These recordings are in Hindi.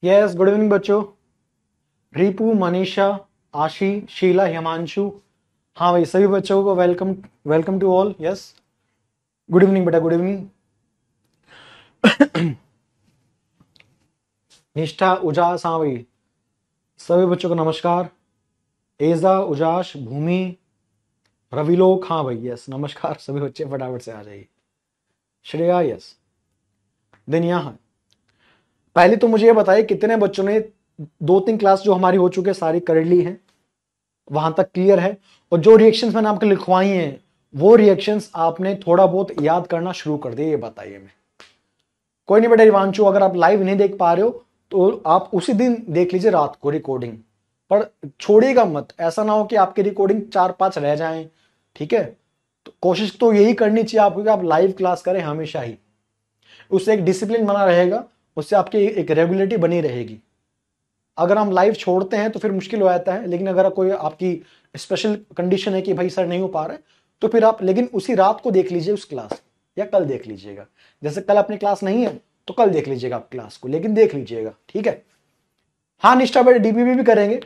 यस, गुड इवनिंग बच्चों। रिपू, मनीषा, आशी, शीला, हिमांशु। हाँ भाई, सभी बच्चों को welcome. Welcome to all. Yes, good evening बेटा, गुड इवनिंग। निष्ठा, उजास, हाँ भाई, सभी बच्चों को नमस्कार। एजा, उजास, भूमि, रविलोक, हाँ भाई, यस नमस्कार। सभी बच्चे फटाफट से आ जाइए। श्रेया, यस। देन यहाँ पहले तो मुझे ये बताइए कितने बच्चों ने 2-3 क्लास जो हमारी हो चुके सारी कर ली है, वहां तक क्लियर है? और जो रिएक्शंस मैंने आपको लिखवाई हैं वो रिएक्शंस आपने थोड़ा बहुत याद करना शुरू कर दिए, ये बताइए। मैं कोई नहीं बेटा रिवांशु, अगर आप लाइव नहीं देख पा रहे हो तो आप उसी दिन देख लीजिए रात को रिकॉर्डिंग, पर छोड़िएगा मत। ऐसा ना हो कि आपकी रिकॉर्डिंग 4-5 रह जाएं। ठीक है, तो कोशिश तो यही करनी चाहिए आपको कि आप लाइव क्लास करें हमेशा ही। उससे एक डिसिप्लिन बना रहेगा, उससे आपकी एक रेगुलरिटी बनी रहेगी। अगर हम लाइव छोड़ते हैं तो फिर मुश्किल हो जाता है, लेकिन अगर कोई आपकी स्पेशल कंडीशन है कि भाई सर नहीं हो पा रहा है, तो फिर आप लेकिन उसी रात को देख लीजिए उस क्लास, या कल देख लीजिएगा। जैसे कल अपनी क्लास नहीं है तो कल देख लीजिएगा आप क्लास को, लेकिन देख लीजिएगा। ठीक है। हाँ निष्ठा बेटा, डीपीपी भी करेंगे।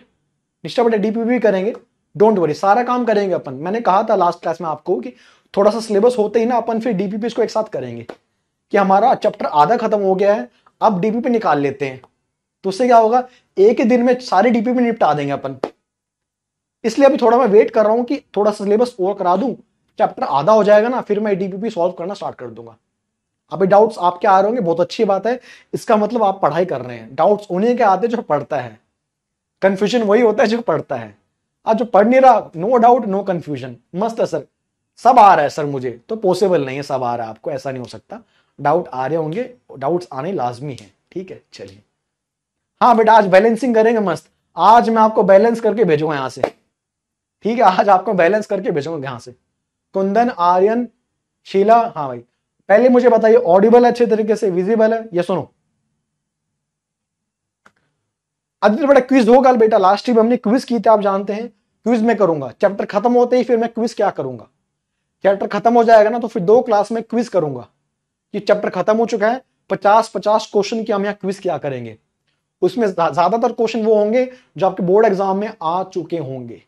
निष्ठा बेटा डीपीपी भी करेंगे, डोंट वरी, सारा काम करेंगे अपन। मैंने कहा था लास्ट क्लास में आपको कि थोड़ा सा सिलेबस होते ही ना अपन फिर डीपीपी को एक साथ करेंगे, कि हमारा चैप्टर आधा खत्म हो गया है, अब डीपीपी निकाल लेते हैं। तो उससे क्या होगा, एक ही दिन में सारे डीपीपी निपटा देंगे अपन। इसलिए अभी थोड़ा मैं वेट कर रहा हूं कि थोड़ा सा सिलेबस और करा दूं, चैप्टर आधा हो जाएगा ना, फिर मैं डीपीपी सॉल्व करना स्टार्ट कर दूंगा। अभी डाउट्स आपके आ रहे होंगे, बहुत अच्छी बात है, इसका मतलब आप पढ़ाई कर रहे हैं। डाउट्स उन्हीं के आते जो पढ़ता है, कंफ्यूजन वही होता है जो पढ़ता है। आज जो पढ़ नहीं रहा, नो डाउट नो कंफ्यूजन, मस्त है सर, सब आ रहा है सर मुझे, तो पॉसिबल नहीं है सब आ रहा है आपको, ऐसा नहीं हो सकता। डाउट आ रहे होंगे, डाउट्स आने लाजमी है। ठीक है, चलिए। हाँ बेटा, आज बैलेंसिंग करेंगे मस्त। आज मैं आपको बैलेंस करके भेजूंगा यहां से। ठीक है, आज आपको बैलेंस करके भेजूंगा यहां से। कुंदन, आर्यन, शीला, हाँ भाई, पहले मुझे बताइए ऑडिबल अच्छे तरीके से, विजिबल है? ये सुनो आदित्य बेटा, क्विज होगा बेटा। लास्ट टाइम हमने क्विज की थी, आप जानते हैं। क्विज में करूंगा चैप्टर खत्म होते ही, फिर मैं क्विज क्या करूंगा। चैप्टर खत्म हो जाएगा ना तो फिर 2 क्लास में क्विज करूंगा, कि चैप्टर खत्म हो चुका है, 50-50 क्वेश्चन की हम यहाँ क्विज क्या करेंगे। उसमें ज्यादातर क्वेश्चन वो होंगे जो आपके बोर्ड एग्जाम में आ चुके होंगे।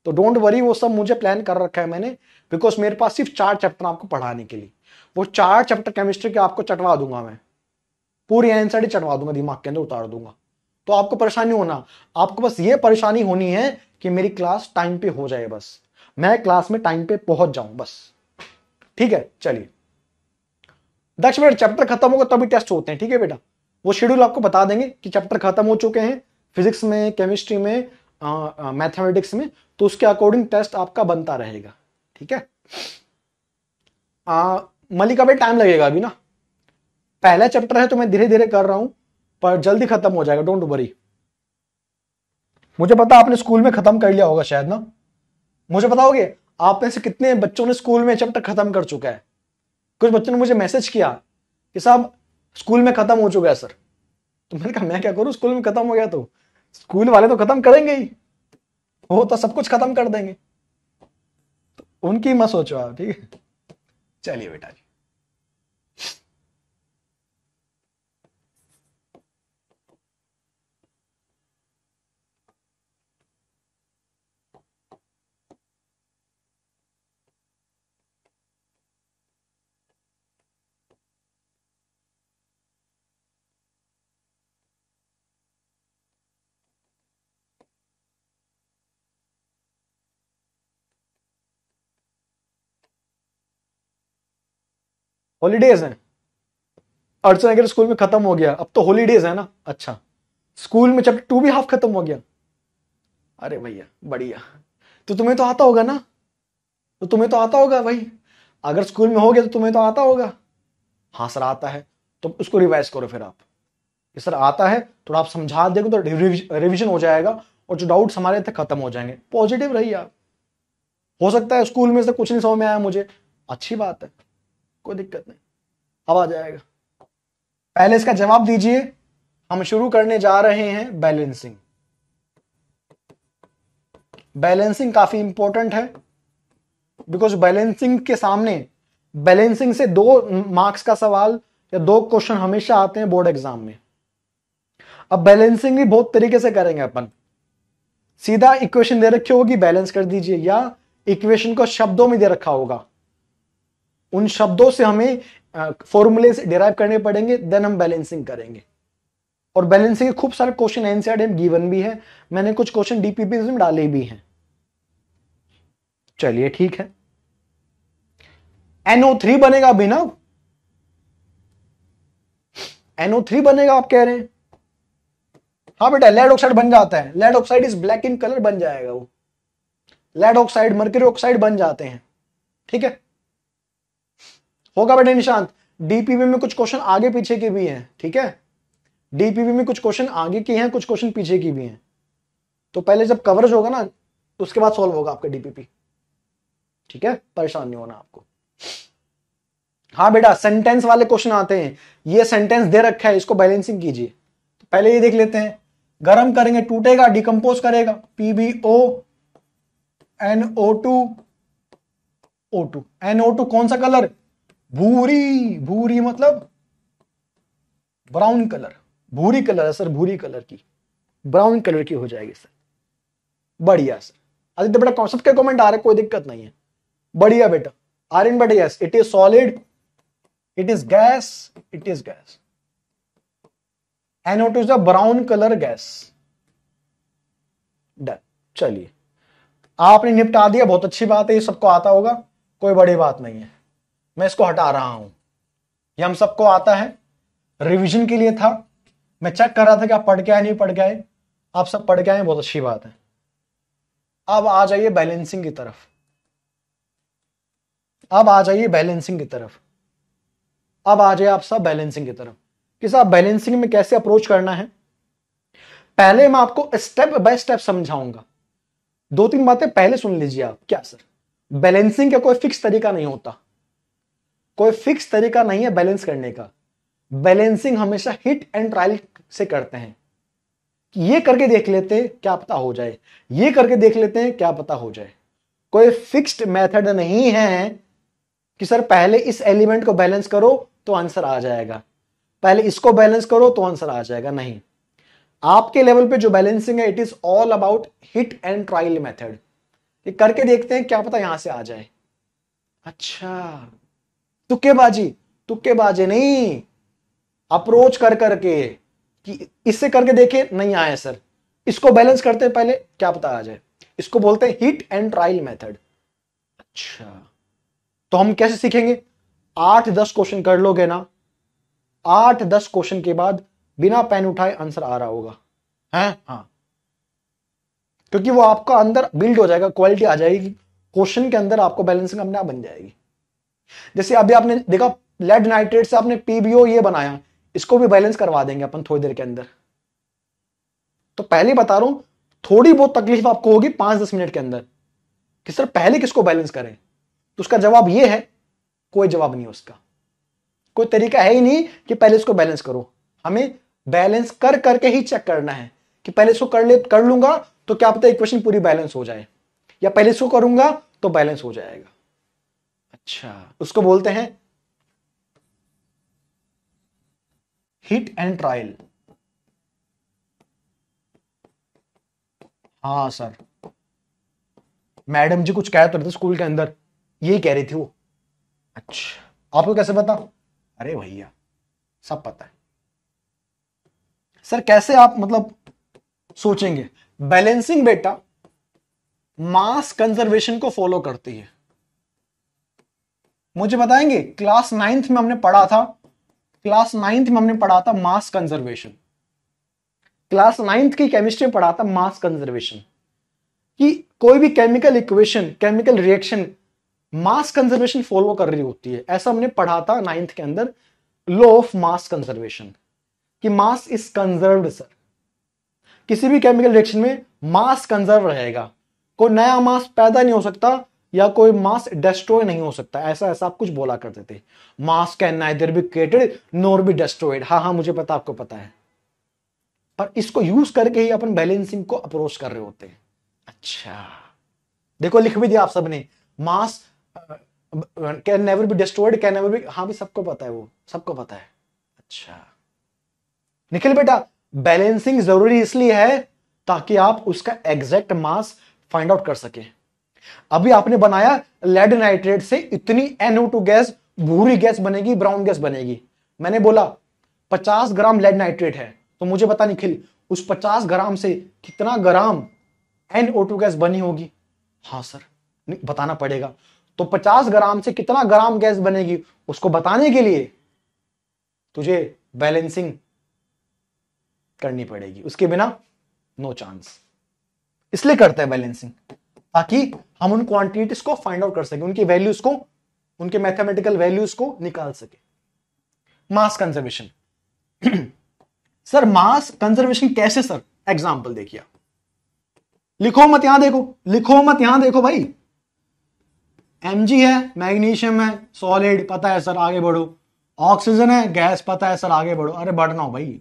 तो डोंट वरी, वो सब मुझे प्लान कर रखा है मैंने, बिकॉज मेरे पास सिर्फ 4 चैप्टर आपको पढ़ाने के लिए। वो 4 चैप्टर केमिस्ट्री के आपको चटवा दूंगा मैं, पूरी एनसीईआरटी चटवा दूंगा, दिमाग के अंदर उतार दूंगा। तो आपको परेशानी होना, आपको बस ये परेशानी होनी है कि मेरी क्लास टाइम पे हो जाए, बस मैं क्लास में टाइम पे पहुंच जाऊं बस। ठीक है, चलिए। दक्ष बेटा, चैप्टर खत्म होगा तभी टेस्ट होते हैं। ठीक है बेटा, वो शेड्यूल आपको बता देंगे कि चैप्टर खत्म हो चुके हैं फिजिक्स में, केमिस्ट्री में, मैथमेटिक्स में, तो उसके अकॉर्डिंग टेस्ट आपका बनता रहेगा। ठीक है। मलिका भाई, टाइम लगेगा अभी ना, पहला चैप्टर है तो मैं धीरे धीरे कर रहा हूं, पर जल्दी खत्म हो जाएगा, डोंट वरी। मुझे पता आपने स्कूल में खत्म कर लिया होगा शायद ना, मुझे बताओगे आप में से कितने बच्चों ने स्कूल में चैप्टर खत्म कर चुका है? कुछ बच्चों ने मुझे मैसेज किया कि साहब स्कूल में खत्म हो चुका है सर। तो मैंने कहा मैं क्या करूं, स्कूल में खत्म हो गया तो स्कूल वाले तो खत्म करेंगे ही, वो तो सब कुछ खत्म कर देंगे, तो उनकी मत सोचो आप। ठीक है, चलिए बेटा जी। हॉलीडेज हैं, अर्चना अगर स्कूल में खत्म हो गया, अब तो हॉलीडेज है ना। अच्छा, स्कूल में चैप्टर 2 भी हाफ खत्म हो गया? अरे भैया बढ़िया, तो तुम्हें तो आता होगा ना, तो तुम्हें तो आता होगा भाई, अगर स्कूल में हो गया तो तुम्हें तो आता होगा। हाँ सर आता है, तो उसको रिवाइज करो फिर आप। ये सर आता है, थोड़ा आप समझा देंगे तो रिविजन हो जाएगा, और जो डाउट्स हमारे थे खत्म हो जाएंगे। पॉजिटिव रहिए आप। हो सकता है स्कूल में से कुछ नहीं समझ में आया मुझे, अच्छी बात है, कोई दिक्कत नहीं, अब आ जाएगा। पहले इसका जवाब दीजिए। हम शुरू करने जा रहे हैं बैलेंसिंग। बैलेंसिंग काफी इंपॉर्टेंट है, बिकॉज बैलेंसिंग के सामने, बैलेंसिंग से 2 मार्क्स का सवाल या 2 क्वेश्चन हमेशा आते हैं बोर्ड एग्जाम में। अब बैलेंसिंग भी बहुत तरीके से करेंगे अपन। सीधा इक्वेशन दे रखी होगी, बैलेंस कर दीजिए, या इक्वेशन को शब्दों में दे रखा होगा, उन शब्दों से हमें फॉर्मूले से डिराइव करने पड़ेंगे, देन हम बैलेंसिंग करेंगे। और बैलेंसिंग के खूब सारे क्वेश्चन एनसीईआरटी में गिवन भी है, मैंने कुछ क्वेश्चन डीपीपी में डाले भी हैं। चलिए ठीक है। NO3 बनेगा अभिनव, NO3 बनेगा आप कह रहे हैं? हाँ बेटा, लेड ऑक्साइड बन जाता है, lead oxide is black in colour बन जाएगा वो, लेड ऑक्साइड मर्क्यूरी ऑक्साइड बन जाते हैं। ठीक है, होगा बेटा निशांत। डीपीपी में कुछ क्वेश्चन आगे पीछे के भी हैं। ठीक है, डीपीपी में कुछ क्वेश्चन आगे के हैं, कुछ क्वेश्चन पीछे की भी हैं। तो पहले जब कवरेज होगा ना, तो उसके बाद सॉल्व होगा आपका डीपीपी। ठीक है, परेशान नहीं होना आपको। हाँ बेटा, सेंटेंस वाले क्वेश्चन आते हैं, ये सेंटेंस दे रखा है, इसको बैलेंसिंग कीजिए। तो पहले ये देख लेते हैं, गर्म करेंगे टूटेगा, डिकम्पोज करेगा, PbO NO2 O2। NO2 कौन सा कलर? भूरी, भूरी मतलब ब्राउन कलर, भूरी कलर है सर, भूरी कलर की, ब्राउन कलर की हो जाएगी सर। बढ़िया सर, आदित्य बेटा कॉन्सेप्ट के कमेंट आ रहे, कोई दिक्कत नहीं है। बढ़िया बेटा, आर्यन बेटा yes, it is solid, it is gas, it is gas. NO2 is a brown colour gas. Done. चलिए, आपने निपटा दिया, बहुत अच्छी बात है, ये सबको आता होगा, कोई बड़ी बात नहीं है। मैं इसको हटा रहा हूं, ये हम सबको आता है, रिवीजन के लिए था। मैं चेक कर रहा था कि आप पढ़ के आए नहीं पढ़ के आए, आप सब पढ़ के आए, बहुत अच्छी बात है। अब आ जाइए बैलेंसिंग की तरफ, अब आ जाइए बैलेंसिंग की तरफ, अब आ जाइए आप सब बैलेंसिंग की तरफ कि साहब बैलेंसिंग में कैसे अप्रोच करना है। पहले मैं आपको स्टेप बाय स्टेप समझाऊंगा, 2-3 बातें पहले सुन लीजिए आप। क्या सर? बैलेंसिंग का कोई फिक्स तरीका नहीं होता, कोई फिक्स तरीका नहीं है बैलेंस करने का। बैलेंसिंग हमेशा हिट एंड ट्रायल से करते हैं, ये करके देख लेते हैं क्या पता हो जाए, ये करके देख लेते हैं क्या पता हो जाए। कोई फिक्स्ड मेथड नहीं है कि सर पहले इस एलिमेंट को बैलेंस करो तो आंसर आ जाएगा, पहले इसको बैलेंस करो तो आंसर आ जाएगा। नहीं, आपके लेवल पे जो बैलेंसिंग है, it is all about hit and trial method. ये करके देखते हैं क्या पता यहां से आ जाए। अच्छा, तुक्केबाजी? तुक्केबाजी नहीं, अप्रोच कर करके कि इससे करके देखे, नहीं आए सर, इसको बैलेंस करते हैं पहले, क्या पता आ जाए। इसको बोलते हैं हिट एंड ट्रायल मेथड। अच्छा, तो हम कैसे सीखेंगे? 8-10 क्वेश्चन कर लोगे ना, 8-10 क्वेश्चन के बाद बिना पेन उठाए आंसर आ रहा होगा है। हाँ, क्योंकि वो आपका अंदर बिल्ड हो जाएगा, क्वालिटी आ जाएगी क्वेश्चन के अंदर, आपको बैलेंसिंग अपने आप बन जाएगी। जैसे अभी आपने देखा, लेड नाइट्रेट से आपने PbO ये बनाया, इसको भी बैलेंस करवा देंगे अपन थोड़ी देर के अंदर। तो पहले बता रहा हूं, थोड़ी बहुत तकलीफ आपको होगी 5-10 मिनट के अंदर कि सर पहले किसको बैलेंस करें। तो उसका जवाब ये है, कोई जवाब नहीं है उसका, कोई तरीका है ही नहीं कि पहले इसको बैलेंस करो। हमें बैलेंस कर करके ही चेक करना है कि पहले इसको कर लूंगा तो क्या पता इक्वेशन पूरी बैलेंस हो जाए, या पहले इसको करूंगा तो बैलेंस हो जाएगा। अच्छा, उसको बोलते हैं हिट एंड ट्रायल। हाँ सर, मैडम जी कुछ कह तो रहे थे स्कूल के अंदर, यही कह रही थी वो। अच्छा, आपको कैसे पता? अरे भैया, सब पता है सर। कैसे आप मतलब सोचेंगे? बैलेंसिंग बेटा मास कंजर्वेशन को फॉलो करती है। मुझे बताएंगे, क्लास 9th में हमने पढ़ा था, क्लास 9th में हमने पढ़ा था मास कंजर्वेशन, क्लास 9th की केमिस्ट्री में पढ़ा था मास कंजर्वेशन, कि कोई भी chemical equation, chemical reaction mass conservation follow कर रही होती है। ऐसा हमने पढ़ा था 9th के अंदर, लॉ ऑफ मास कंजर्वेशन, कि मास इज कंजर्व्ड सर। किसी भी केमिकल रिएक्शन में मास कंजर्व रहेगा, कोई नया मास पैदा नहीं हो सकता, या कोई मास डिस्ट्रॉय नहीं हो सकता, ऐसा ऐसा आप कुछ बोला करते थे। मास can neither be created nor be destroyed. हाँ हाँ, मुझे पता, आपको पता है, पर इसको यूज करके ही अपन बैलेंसिंग को अप्रोच कर रहे होते हैं। अच्छा, देखो लिख भी दिया आप सबने, मास can never be destroyed, can never be, हाँ भी सबको पता है, वो सबको पता है। अच्छा निखिल बेटा, बैलेंसिंग जरूरी इसलिए है ताकि आप उसका एग्जैक्ट मास फाइंड आउट कर सके। अभी आपने बनाया लेड नाइट्रेट से इतनी NO2 गैस, भूरी गैस बनेगी, ब्राउन गैस बनेगी। मैंने बोला 50 ग्राम लेड नाइट्रेट है, तो मुझे पता निखिल उस 50 ग्राम से कितना ग्राम NO2 गैस बनी होगी। हाँ सर, बताना पड़ेगा। तो 50 ग्राम से कितना ग्राम गैस बनेगी उसको बताने के लिए तुझे बैलेंसिंग करनी पड़ेगी, उसके बिना नो चांस। इसलिए करते हैं बैलेंसिंग, ताकि हम उन क्वांटिटीज को फाइंड आउट कर सके, उनकी वैल्यूज को, उनके मैथमेटिकल वैल्यूज को निकाल सके। Mass conservation sir, mass conservation कैसे सर? एग्जांपल देखिए, लिखो मत, यहां देखो, लिखो मत, यहां देखो भाई। Mg है, मैग्नीशियम है, सॉलिड पता है सर, आगे बढ़ो। ऑक्सीजन है, गैस पता है सर, आगे बढ़ो। अरे बढ़ना हो भाई,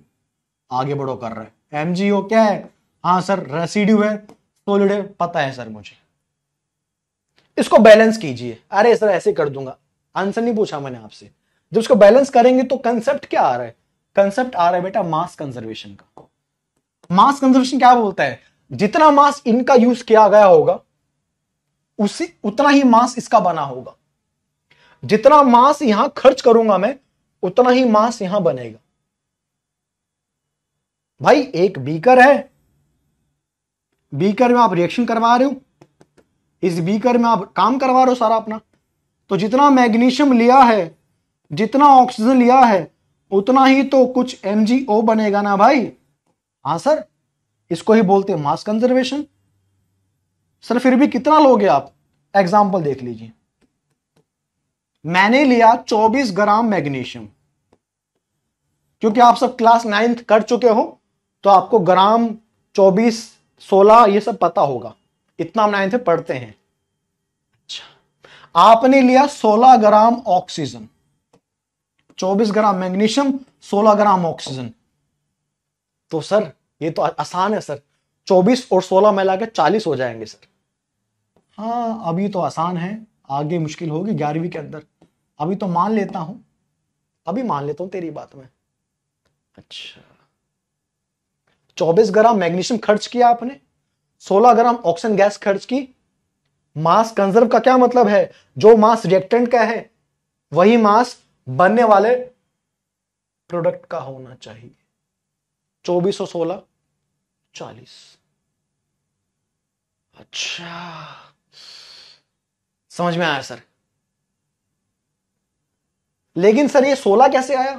आगे बढ़ो कर रहा है। MgO क्या है? हाँ सर, रेसिड्यू है, सॉलिड है, पता है सर मुझे। इसको बैलेंस कीजिए। अरे सर ऐसे कर दूंगा, आंसर नहीं पूछा मैंने आपसे। जब इसको बैलेंस करेंगे तो कंसेप्ट क्या आ रहा है? कंसेप्ट आ रहा है बेटा मास कंजर्वेशन का। मास कंजर्वेशन क्या बोलता है? जितना मास इनका यूज किया गया होगा उसी उतना ही मास इसका बना होगा। जितना मास यहां खर्च करूंगा मैं, उतना ही मास यहां बनेगा। भाई एक बीकर है, बीकर में आप रिएक्शन करवा रहे हो, इस बीकर में आप काम करवा रहे हो सारा अपना। तो जितना मैग्नीशियम लिया है, जितना ऑक्सीजन लिया है, उतना ही तो कुछ MgO बनेगा ना भाई। हाँ सर, इसको ही बोलते हैं मास कंजर्वेशन। सर फिर भी कितना लोगे आप? एग्जाम्पल देख लीजिए। मैंने लिया 24 ग्राम मैग्नीशियम, क्योंकि आप सब क्लास 9th कर चुके हो तो आपको ग्राम 24, 16 ये सब पता होगा, इतना हम 9th में पढ़ते हैं। अच्छा, आपने लिया 16 ग्राम ऑक्सीजन, 24 ग्राम मैग्नीशियम, 16 ग्राम ऑक्सीजन। तो सर ये तो आसान है सर, 24 और 16 मिला के 40 हो जाएंगे सर। हाँ अभी तो आसान है, आगे मुश्किल होगी 11वीं के अंदर। अभी तो मान लेता हूं, अभी मान लेता हूं तेरी बात में। अच्छा, 24 ग्राम मैग्नीशियम खर्च किया आपने, 16 ग्राम ऑक्सीजन गैस खर्च की। मास कंजर्व का क्या मतलब है? जो मास रिएक्टेंट का है वही मास बनने वाले प्रोडक्ट का होना चाहिए। 24 और 16 40। अच्छा, समझ में आया सर। लेकिन सर ये 16 कैसे आया?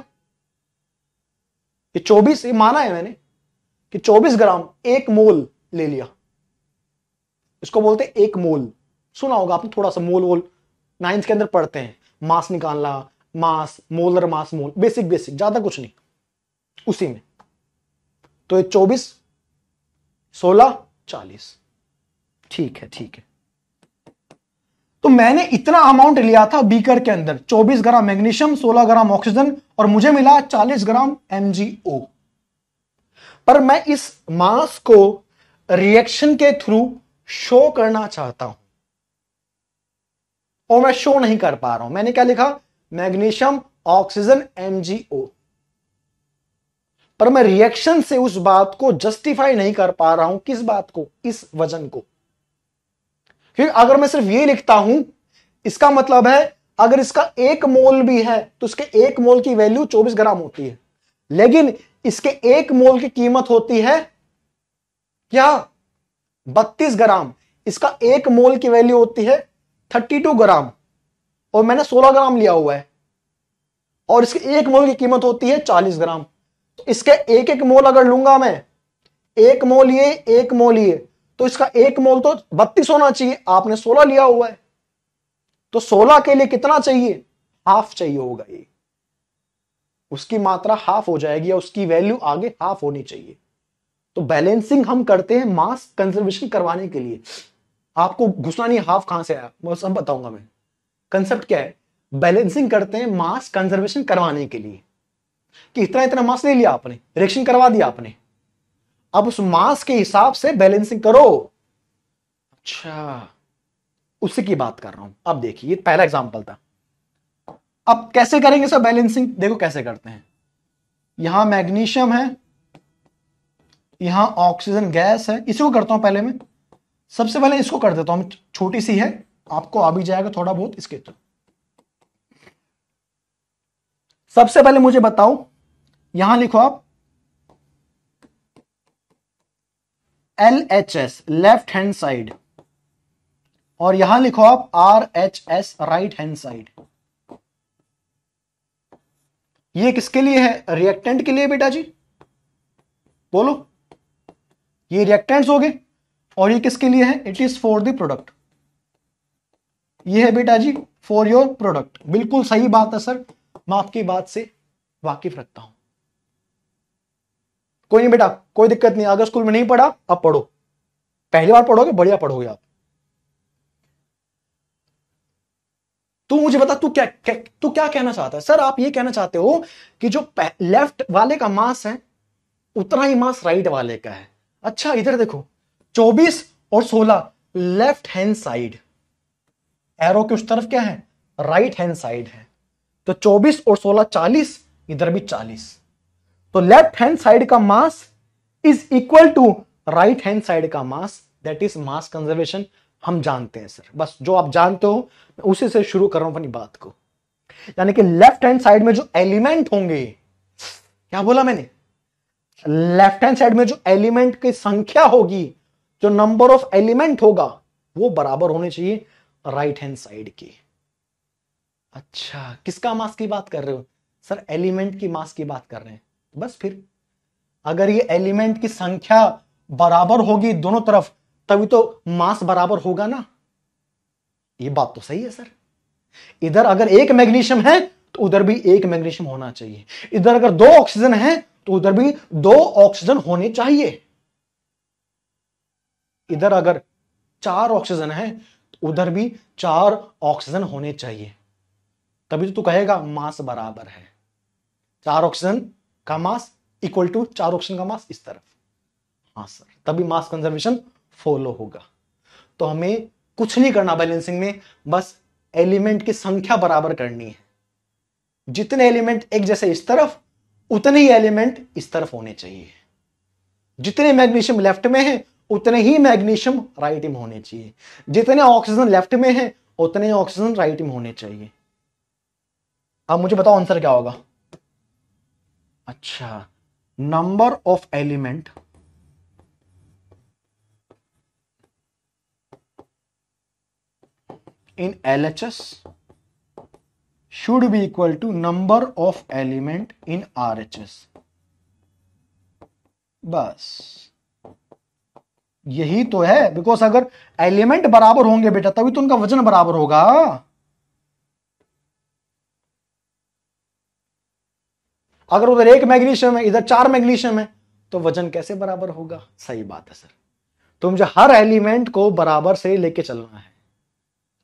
ये 24 ये माना है मैंने कि 24 ग्राम 1 मोल ले लिया, इसको बोलते हैं 1 मोल। सुना होगा आपने थोड़ा सा, मोल वोल 9th के अंदर पढ़ते हैं, मास निकालना, मास, मोलर मास, मोल, बेसिक बेसिक, ज्यादा कुछ नहीं उसी में। तो ये 24, 16, 40। ठीक है ठीक है। तो मैंने इतना अमाउंट लिया था बीकर के अंदर, 24 ग्राम मैग्नीशियम, 16 ग्राम ऑक्सीजन, और मुझे मिला 40 ग्राम MgO। पर मैं इस मास को रिएक्शन के थ्रू शो करना चाहता हूं और मैं शो नहीं कर पा रहा हूं। मैंने क्या लिखा? Magnesium, oxygen, MgO। पर मैं रिएक्शन से उस बात को जस्टिफाई नहीं कर पा रहा हूं। किस बात को? इस वजन को। क्योंकि अगर मैं सिर्फ ये लिखता हूं, इसका मतलब है अगर इसका 1 मोल भी है तो इसके 1 मोल की वैल्यू 24 ग्राम होती है, लेकिन इसके 1 मोल की कीमत होती है क्या? 32 ग्राम। इसका 1 मोल की वैल्यू होती है 32 ग्राम, और मैंने 16 ग्राम लिया हुआ है, और इसके 1 मोल की कीमत होती है 40 ग्राम। तो इसके 1-1 मोल अगर लूंगा मैं, 1 मोल ये, 1 मोल ये, तो इसका 1 मोल तो 32 होना चाहिए, आपने 16 लिया हुआ है, तो 16 के लिए कितना चाहिए? हाफ चाहिए होगा। ये उसकी मात्रा हाफ हो जाएगी, या उसकी वैल्यू आगे हाफ होनी चाहिए। तो बैलेंसिंग हम करते हैं मास कंजर्वेशन करवाने के लिए। आपको घुसना नहीं हाफ कहां से आया, मैं सब बताऊंगा। मैं कंसेप्ट क्या है? बैलेंसिंग करते हैं मास कंजर्वेशन करवाने के लिए, कि इतना इतना मास ले लिया आपने, रिएक्शन करवा दिया आपने, अब उस मास के हिसाब से बैलेंसिंग करो। अच्छा, उसी की बात कर रहा हूं। अब देखिए, ये पहला एग्जांपल था। अब कैसे करेंगे सर बैलेंसिंग? देखो कैसे करते हैं। यहां मैग्नीशियम है, यहां ऑक्सीजन गैस है, इसी को करता हूं पहले मैं, सबसे पहले इसको कर देता हूं, छोटी सी है, आपको आ भी जाएगा थोड़ा बहुत इसके तो। सबसे पहले मुझे बताओ, यहां लिखो आप LHS लेफ्ट हैंड साइड, और यहां लिखो आप RHS राइट हैंड साइड। ये किसके लिए है? रिएक्टेंट के लिए बेटा जी, बोलो। ये रिएक्टेंट्स हो गए, और ये किसके लिए है? It is for the product. ये है बेटा जी फॉर योर प्रोडक्ट। बिल्कुल सही बात है सर, मैं आपकी बात से वाकिफ रखता हूं। कोई नहीं बेटा, कोई दिक्कत नहीं, अगर स्कूल में नहीं पढ़ा अब पढ़ो, पहली बार पढ़ोगे बढ़िया पढ़ोगे आप। तू मुझे बता, तू क्या कहना चाहता है? सर आप ये कहना चाहते हो कि जो लेफ्ट वाले का मास है उतना ही मास राइट वाले का है। अच्छा इधर देखो, 24 और 16 लेफ्ट हैंड साइड, एरो के उस तरफ क्या है? राइट हैंड साइड है। तो 24 और 16 40, इधर भी 40। तो लेफ्ट हैंड साइड का mass is equal to right hand side का mass, that is mass conservation. हम जानते हैं सर, बस जो आप जानते हो उसी से शुरू कर रहा हूं अपनी बात को। यानी कि लेफ्ट हैंड साइड में जो एलिमेंट होंगे, क्या बोला मैंने? लेफ्ट हैंड साइड में जो एलिमेंट की संख्या होगी, जो नंबर ऑफ एलिमेंट होगा, वो बराबर होने चाहिए राइट हैंड साइड की। अच्छा किसका मास की बात कर रहे हो? सर एलिमेंट की मास की बात कर रहे हैं। बस फिर अगर ये एलिमेंट की संख्या बराबर होगी दोनों तरफ, तभी तो मास बराबर होगा ना। ये बात तो सही है सर। इधर अगर एक मैग्नीशियम है तो उधर भी एक मैग्नीशियम होना चाहिए। इधर अगर 2 ऑक्सीजन है तो उधर भी 2 ऑक्सीजन होने चाहिए। इधर अगर 4 ऑक्सीजन है तो उधर भी 4 ऑक्सीजन होने चाहिए, तभी तो तू कहेगा मास बराबर है। 4 ऑक्सीजन का मास इक्वल टू 4 ऑक्सीजन का मास इस तरफ। हाँ सर, तभी मास कंजर्वेशन फॉलो होगा। तो हमें कुछ नहीं करना बैलेंसिंग में, बस एलिमेंट की संख्या बराबर करनी है। जितने एलिमेंट एक जैसे इस तरफ, उतने ही एलिमेंट इस तरफ होने चाहिए। जितने मैग्नीशियम लेफ्ट में है उतने ही मैग्नीशियम राइट में होने चाहिए। जितने ऑक्सीजन लेफ्ट में है उतने ऑक्सीजन राइट में होने चाहिए। अब मुझे बताओ आंसर क्या होगा? अच्छा, number of element in LHS should be equal to number of element in RHS। बस यही तो है, बिकॉज अगर एलिमेंट बराबर होंगे बेटा तभी तो उनका वजन बराबर होगा। अगर उधर 1 मैग्नीशियम है इधर 4 मैग्नीशियम है तो वजन कैसे बराबर होगा? सही बात है सर। तो मुझे हर एलिमेंट को बराबर से लेके चलना है।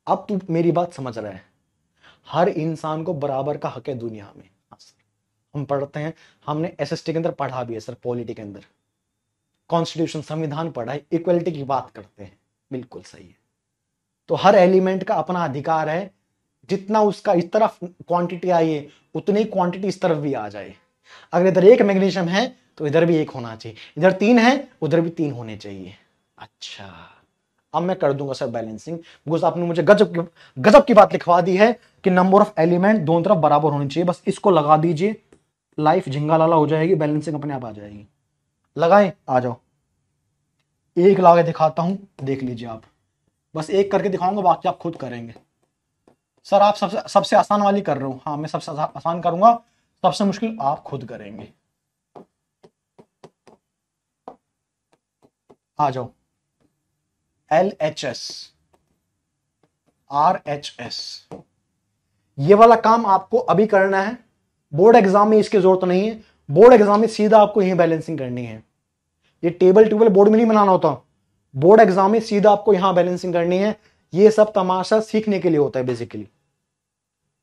अब तू मेरी बात समझ रहा है, हर इंसान को बराबर का हक है दुनिया में। हम पढ़ते हैं, हमने एसएसटी के अंदर पढ़ा भी है सर, पॉलिटी के अंदर कॉन्स्टिट्यूशन संविधान पढ़ा है, इक्वलिटी की बात करते हैं। बिल्कुल सही है। तो हर एलिमेंट का अपना अधिकार है, जितना उसका इस तरफ क्वांटिटी आई है उतनी क्वांटिटी इस तरफ भी आ जाए। अगर इधर 1 मैग्नीशियम है तो इधर भी 1 होना चाहिए, इधर 3 है उधर भी 3 होने चाहिए। अच्छा अब मैं कर दूंगा सर बैलेंसिंग, बिकॉज आपने मुझे गजब की बात लिखवा दी है कि नंबर ऑफ एलिमेंट दोनों तरफ बराबर होनी चाहिए। बस इसको लगा दीजिए, लाइफ झिंगा लाला हो जाएगी, बैलेंसिंग अपने आप आ जाएगी। लगाएं, आ जाओ। एक लगा दिखाता हूं, देख लीजिए आप। बस एक करके दिखाऊंगा, बाकी आप खुद करेंगे। सर आप सबसे आसान वाली कर रहे हो। हाँ मैं सबसे आसान करूंगा, सबसे मुश्किल आप खुद करेंगे। आ जाओ। LHS RHS, ये वाला काम आपको अभी करना है। बोर्ड एग्जाम में इसकी जरूरत नहीं है, बोर्ड एग्जाम में सीधा आपको यही बैलेंसिंग करनी है। ये टेबल बोर्ड में नहीं बनाना होता, बोर्ड एग्जाम में सीधा आपको यहां बैलेंसिंग करनी है। ये सब तमाशा सीखने के लिए होता है बेसिकली,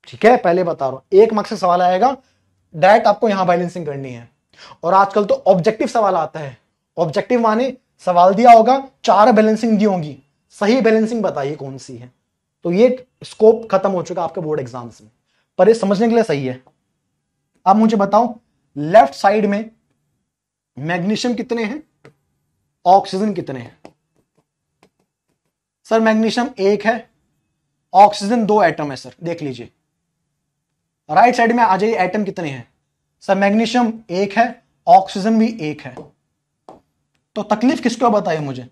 ठीक है? पहले बता रहा हूं, 1 मार्क्स से सवाल आएगा, डायरेक्ट आपको यहां बैलेंसिंग करनी है। और आजकल तो ऑब्जेक्टिव सवाल आता है। ऑब्जेक्टिव माने सवाल दिया होगा, 4 बैलेंसिंग दी होंगी, सही बैलेंसिंग बताइए कौन सी है। तो ये स्कोप खत्म हो चुका आपके बोर्ड एग्जाम्स में, पर ये समझने के लिए सही है। अब मुझे बताओ लेफ्ट साइड में मैग्नीशियम कितने हैं? ऑक्सीजन कितने हैं? सर मैग्नीशियम 1 है, ऑक्सीजन 2 एटम है सर, देख लीजिए राइट साइड में आ जाइए, एटम कितने हैं? सर मैग्नीशियम 1 है, ऑक्सीजन भी 1 है, तो तकलीफ किसको बताइए मुझे?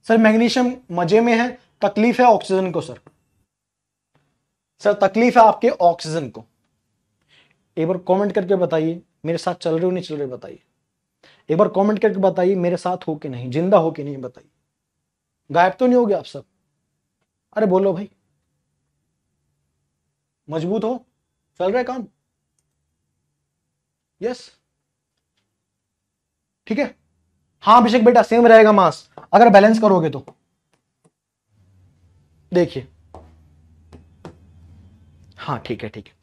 सर मैग्नीशियम मजे में है, तकलीफ है ऑक्सीजन को सर। सर तकलीफ है आपके ऑक्सीजन को। एक बार कमेंट करके बताइए मेरे साथ चल रहे हो नहीं चल रहे, बताइए एक बार कमेंट करके बताइए मेरे साथ हो कि नहीं, जिंदा हो कि नहीं बताइए, गायब तो नहीं हो गया आप सब? अरे बोलो भाई, मजबूत हो, चल रहा है काम? यस ठीक है। हाँ अभिषेक बेटा सेम रहेगा मास अगर बैलेंस करोगे तो। देखिए हाँ ठीक है ठीक है।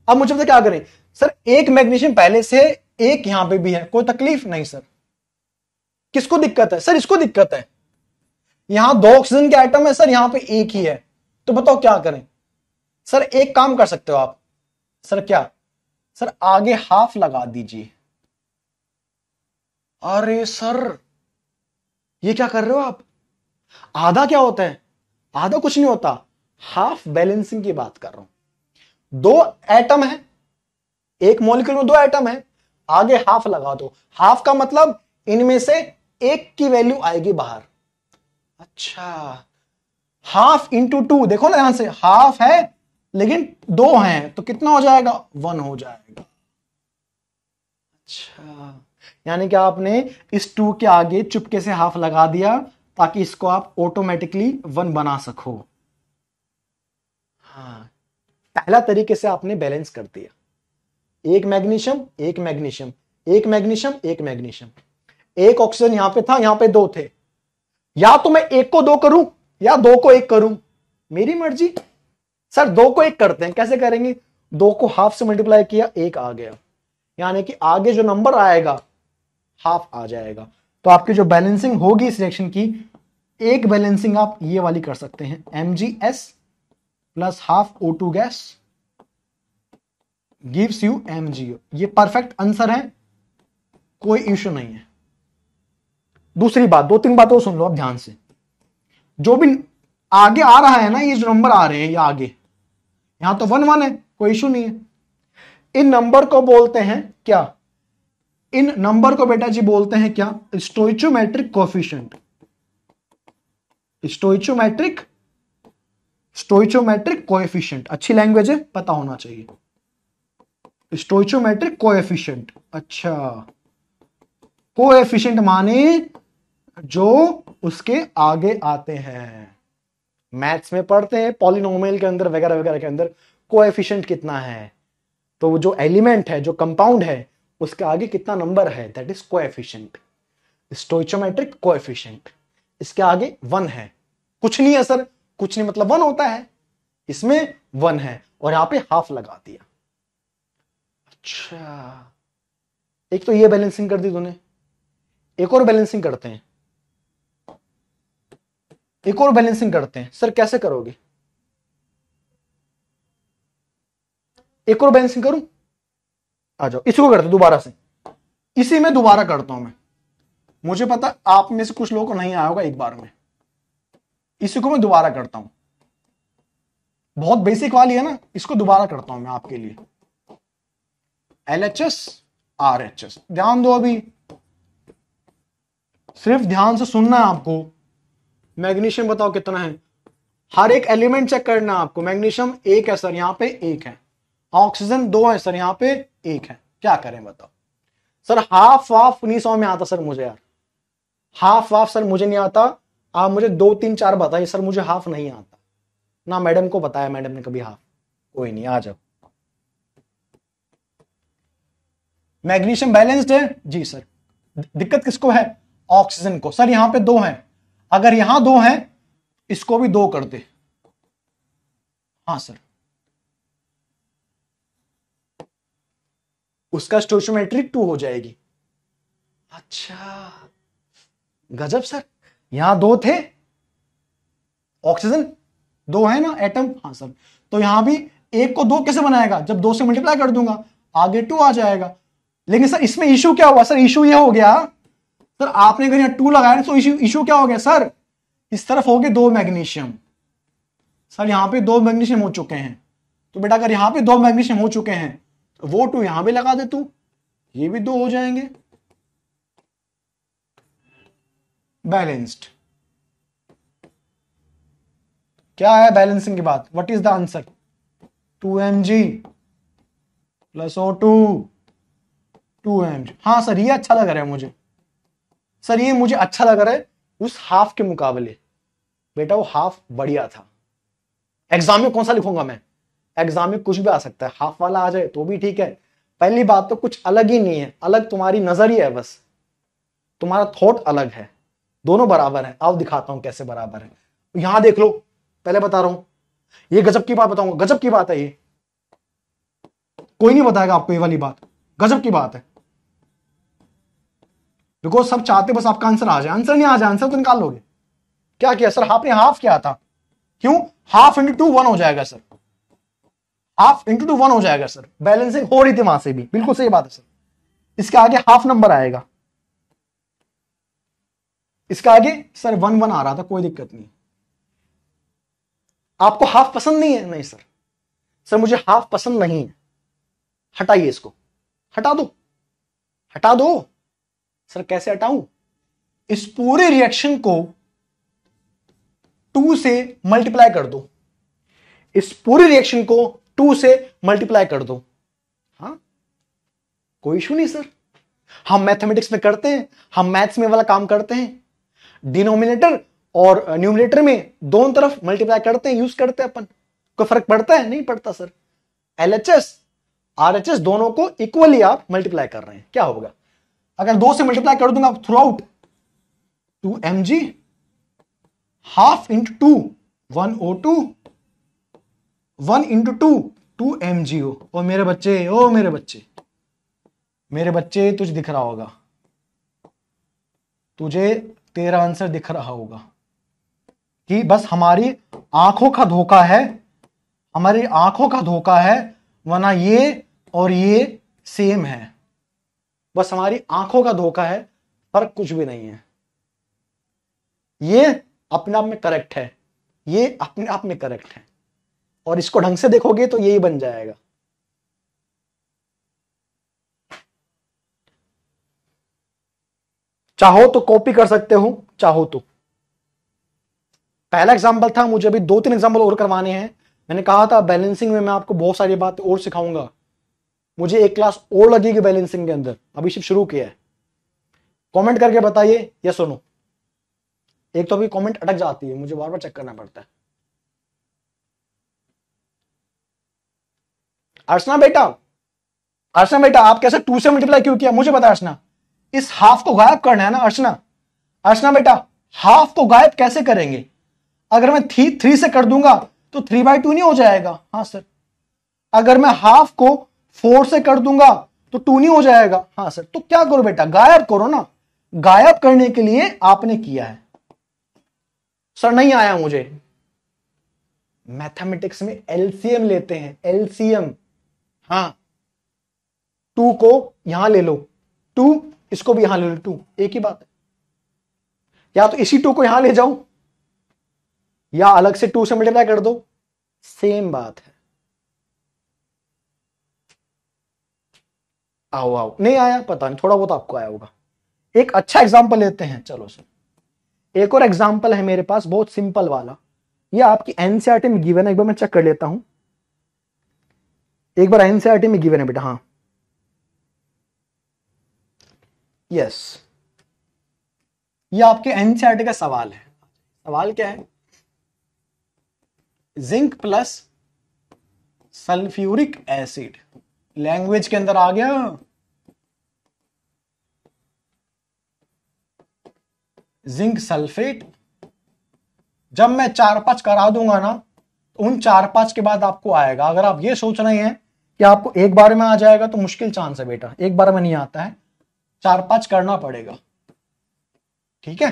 अब मुझे पता क्या करें सर, एक मैग्नीशियम पहले से, एक यहां पे भी है, कोई तकलीफ नहीं सर। किसको दिक्कत है? सर इसको दिक्कत है, यहां 2 ऑक्सीजन के आइटम है सर, यहां पे एक ही है, तो बताओ क्या करें? सर एक काम कर सकते हो आप। सर क्या? सर आगे हाफ लगा दीजिए। अरे सर ये क्या कर रहे हो आप? आधा क्या होता है? आधा कुछ नहीं होता, हाफ बैलेंसिंग की बात कर रहा हूं। 2 एटम है, एक मॉलिक्यूल में 2 एटम है, आगे हाफ लगा दो। हाफ का मतलब इनमें से एक की वैल्यू आएगी बाहर। अच्छा हाफ इंटू 2, देखो ना ध्यान से, हाफ है लेकिन 2 हैं तो कितना हो जाएगा? 1 हो जाएगा। अच्छा यानी कि आपने इस 2 के आगे चुपके से हाफ लगा दिया ताकि इसको आप ऑटोमेटिकली 1 बना सको। हाँ पहला तरीके से आपने बैलेंस कर दिया। एक मैग्नीशियम एक मैग्नीशियम एक मैग्नीशियम एक मैग्नीशियम, एक ऑक्सीजन यहां पे था, यहां पे 2 थे, या तो मैं 1 को 2 करूं या 2 को 1 करूं, मेरी मर्जी। सर 2 को 1 करते हैं, कैसे करेंगे? 2 को हाफ से मल्टीप्लाई किया, 1 आ गया, यानी कि आगे जो नंबर आएगा हाफ आ जाएगा। तो आपकी जो बैलेंसिंग होगी इस रिएक्शन की, एक बैलेंसिंग आप ये वाली कर सकते हैं, MgS plus half O2 gas gives you MgO। ये परफेक्ट आंसर है, कोई इश्यू नहीं है। दूसरी बात, 2-3 बातों सुन लो अब ध्यान से, जो भी आगे आ रहा है ना, ये जो नंबर आ रहे हैं ये आगे, यहां तो 1-1 है, कोई इश्यू नहीं है। इन नंबर को बोलते हैं क्या? इन नंबर को बेटा जी बोलते हैं क्या? स्टोइचोमेट्रिक कोएफिशिएंट। स्टोइचोमेट्रिक कोएफिशिएंट अच्छी लैंग्वेज है, पता होना चाहिए। स्टोइचोमेट्रिक कोएफिशिएंट, अच्छा कोएफिशिएंट माने जो उसके आगे आते हैं। मैथ्स में पढ़ते हैं पॉलिनोमियल के अंदर वगैरह वगैरह के अंदर कोएफिशिएंट कितना है, तो वो जो एलिमेंट है, जो कंपाउंड है, उसके आगे कितना नंबर है, दैट इज कोएफिशिएंट। स्टोइचोमेट्रिक कोएफिशिएंट, इसके आगे 1 है, कुछ नहीं है सर, कुछ नहीं मतलब 1 होता है, इसमें 1 है और यहां पे हाफ लगा दिया। अच्छा एक तो ये बैलेंसिंग कर दी तूने, एक और बैलेंसिंग करते हैं, एक और बैलेंसिंग करते हैं। सर कैसे करोगे? एक और बैलेंसिंग करूं? आ जाओ, इसी को करते दोबारा से, इसी में दोबारा करता हूं मैं। मुझे पता आप में से कुछ लोगों को नहीं आया होगा एक बार में, इसी को मैं दोबारा करता हूं, बहुत बेसिक वाली है ना, इसको दोबारा करता हूं मैं आपके लिए। LHS RHS, ध्यान दो, अभी सिर्फ ध्यान से सुनना है आपको। मैग्नीशियम बताओ कितना है, हर एक एलिमेंट चेक करना है आपको। मैग्नीशियम 1 है सर, यहां पे 1 है, ऑक्सीजन 2 है सर, यहां पे 1 है, क्या करें बताओ? सर हाफ वाफ नहीं समझ में आता सर मुझे यार, हाफ वाफ सर मुझे नहीं आता, आप मुझे 2 3 4 बताइए सर, मुझे हाफ नहीं आता ना, मैडम को बताया, मैडम ने कभी हाफ। कोई नहीं, आ जाओ। मैग्नीशियम बैलेंस्ड है जी सर, दिक्कत किसको है? ऑक्सीजन को। सर यहां पे 2 है, अगर यहां 2 है इसको भी 2 कर दे। हाँ सर, उसका स्टोइचोमेट्रिक 2 हो जाएगी। अच्छा गजब सर, यहां 2 थे, ऑक्सीजन 2 है ना एटम, हाँ सर, तो यहां भी 1 को 2 कैसे बनाएगा? जब 2 से मल्टीप्लाई कर दूंगा आगे 2 आ जाएगा। लेकिन सर इसमें इशू क्या हुआ? सर इशू ये हो गया सर आपने अगर यहाँ 2 लगाया तो इशू क्या हो गया सर, इस तरफ हो गए 2 मैग्नीशियम। सर यहां पे 2 मैग्नीशियम हो चुके हैं, तो बेटा अगर यहां पे 2 मैग्नीशियम हो चुके हैं तो वो 2 यहां भी लगा दे तू, ये भी 2 हो जाएंगे, बैलेंस्ड। क्या है बैलेंसिंग की बात, what is the answer, 2mg plus O2 2mg। हाँ सर ये अच्छा लग रहा है मुझे, सर ये मुझे अच्छा लग रहा है उस हाफ के मुकाबले। बेटा वो हाफ बढ़िया था। एग्जाम में कौन सा लिखूंगा मैं, एग्जाम में कुछ भी आ सकता है, हाफ वाला आ जाए तो भी ठीक है। पहली बात तो कुछ अलग ही नहीं है, अलग तुम्हारी नजरिया है, बस तुम्हारा थॉट अलग है, दोनों बराबर है। आओ दिखाता हूं कैसे बराबर है। यहां देख लो, पहले बता रहा हूं, ये गजब की बात बताऊंगा, गजब की बात है ये, कोई नहीं बताएगा आपको ये वाली बात, गजब की बात है। बिकॉज सब चाहते बस आपका आंसर आ जाए, आंसर नहीं आ जाए, आंसर तो निकाल लोगे। क्या किया सर आपने, हाफ किया था, क्यों, हाफ इंटू 2 1 हो जाएगा सर, हाफ इंटू 2 1 हो जाएगा सर, बैलेंसिंग हो रही थी वहां से भी, बिल्कुल सही बात है सर। इसके आगे हाफ नंबर आएगा, इसका आगे सर 1 1 आ रहा था, कोई दिक्कत नहीं। आपको हाफ पसंद नहीं है, नहीं सर, सर मुझे हाफ पसंद नहीं है, हटाइए इसको, हटा दो, हटा दो। सर कैसे हटाऊं, इस पूरे रिएक्शन को 2 से मल्टीप्लाई कर दो, इस पूरे रिएक्शन को 2 से मल्टीप्लाई कर दो। हाँ कोई इशू नहीं सर, हम मैथमेटिक्स में करते हैं, हम मैथ्स में वाला काम करते हैं, डिनोमिनेटर और न्यूमरेटर में दोनों तरफ मल्टीप्लाई करते हैं, यूज करते हैं अपन, कोई फर्क पड़ता है, नहीं पड़ता सर। एलएचएस आरएचएस दोनों को इक्वली आप मल्टीप्लाई कर रहे हैं, क्या होगा, अगर 2 से मल्टीप्लाई कर दूंगा through out 2mg half into 2 1 O2 1 into 2 2mgO। ओ मेरे बच्चे, ओ मेरे बच्चे, मेरे बच्चे तुझे दिख रहा होगा, तुझे तेरा आंसर दिख रहा होगा कि बस हमारी आंखों का धोखा है, हमारी आंखों का धोखा है, वरना ये और ये सेम है, बस हमारी आंखों का धोखा है, फर्क कुछ भी नहीं है। ये अपने आप में करेक्ट है, ये अपने आप में करेक्ट है, और इसको ढंग से देखोगे तो यही बन जाएगा। चाहो तो कॉपी कर सकते हो, चाहो तो। पहला एग्जांपल था, मुझे अभी 2-3 एग्जांपल और करवाने हैं। मैंने कहा था बैलेंसिंग में मैं आपको बहुत सारी बातें और सिखाऊंगा, मुझे एक क्लास और लगेगी बैलेंसिंग के अंदर, अभी सिर्फ शुरू किया है। कमेंट करके बताइए यस और नो, एक तो अभी कमेंट अटक जाती है, मुझे बार बार चेक करना पड़ता है। अर्चना बेटा, अर्चना बेटा आप कैसे 2 से मल्टीप्लाई क्यों किया, मुझे पता अर्चना, इस हाफ को गायब करना है ना अर्चना। अर्चना बेटा हाफ को गायब कैसे करेंगे, अगर मैं 3 से कर दूंगा तो 3/2 नहीं हो जाएगा, हाँ सर। अगर मैं हाफ को 4 से कर दूंगा तो 2 नहीं हो जाएगा, हाँ सर। तो क्या करो बेटा, गायब करो ना, गायब करने के लिए आपने किया है। सर नहीं आया मुझे, मैथमेटिक्स में एलसीएम लेते हैं, एलसीएम। हाँ 2 को यहां ले लो, 2 इसको भी यहां ले लो, 2 एक ही बात है। या तो इसी 2 को यहां ले जाओ, या अलग से 2 से मल्टीप्लाई कर दो, सेम बात है। आओ आओ, नहीं आया पता नहीं, थोड़ा बहुत आपको आया होगा। एक अच्छा एग्जांपल लेते हैं, चलो सर एक और एग्जांपल है मेरे पास, बहुत सिंपल वाला, ये आपकी एनसीईआरटी में गिवन है, एक बार मैं चेक कर लेता हूं, एक बार एनसीईआरटी में गिवन है बेटा, हाँ यस, ये आपके एनसीईआरटी का सवाल है। सवाल क्या है, zinc plus sulphuric acid, language के अंदर आ गया, जिंक सल्फेट। जब मैं 4-5 करा दूंगा ना, उन 4-5 के बाद आपको आएगा। अगर आप ये सोच रहे हैं कि आपको एक बार में आ जाएगा तो मुश्किल चांस है बेटा, एक बार में नहीं आता है, 4-5 करना पड़ेगा, ठीक है।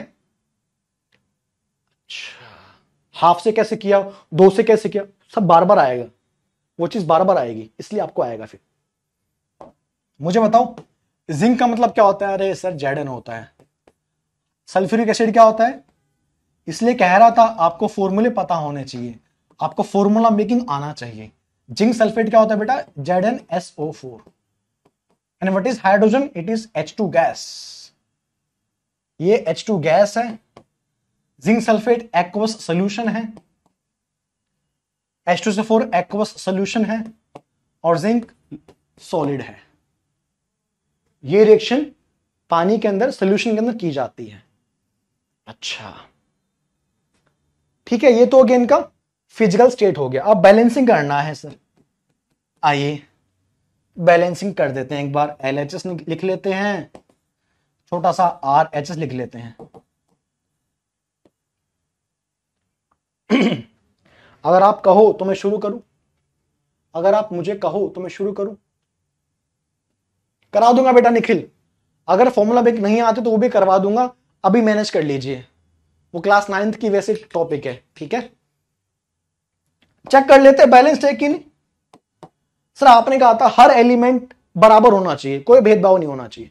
हाफ से कैसे किया, 2 से कैसे किया, सब बार बार आएगा, वो चीज बार बार आएगी, इसलिए आपको आएगा। फिर मुझे बताओ जिंक का मतलब क्या होता है, अरे सर जेडन होता है, सल्फ्यूरिक एसिड क्या होता है, इसलिए कह रहा था आपको फॉर्मूले पता होने चाहिए, आपको फॉर्मूला मेकिंग आना चाहिए। जिंक सल्फेट क्या होता है बेटा, ZnSO4। And what is hydrogen, it is H2 gas, ये H2 गैस है। जिंक सल्फेट एक्वस सोल्यूशन है, H2SO4 एक्वस सोल्यूशन है, और जिंक सॉलिड है। ये रिएक्शन पानी के अंदर सोल्यूशन के अंदर की जाती है। अच्छा ठीक है, ये तो हो गया इनका फिजिकल स्टेट हो गया। अब बैलेंसिंग करना है सर, आइए बैलेंसिंग कर देते हैं। एक बार LHS लिख लेते हैं, छोटा सा RHS लिख लेते हैं। अगर आप कहो तो मैं शुरू करूं, अगर आप मुझे कहो तो मैं शुरू करूं, करा दूंगा बेटा निखिल। अगर फॉर्मूला बेक नहीं आते तो वो भी करवा दूंगा, अभी मैनेज कर लीजिए, वो क्लास 9th की वैसे टॉपिक है, ठीक है। चेक कर लेते बैलेंस्ड है कि नहीं। सर आपने कहा था हर एलिमेंट बराबर होना चाहिए, कोई भेदभाव नहीं होना चाहिए।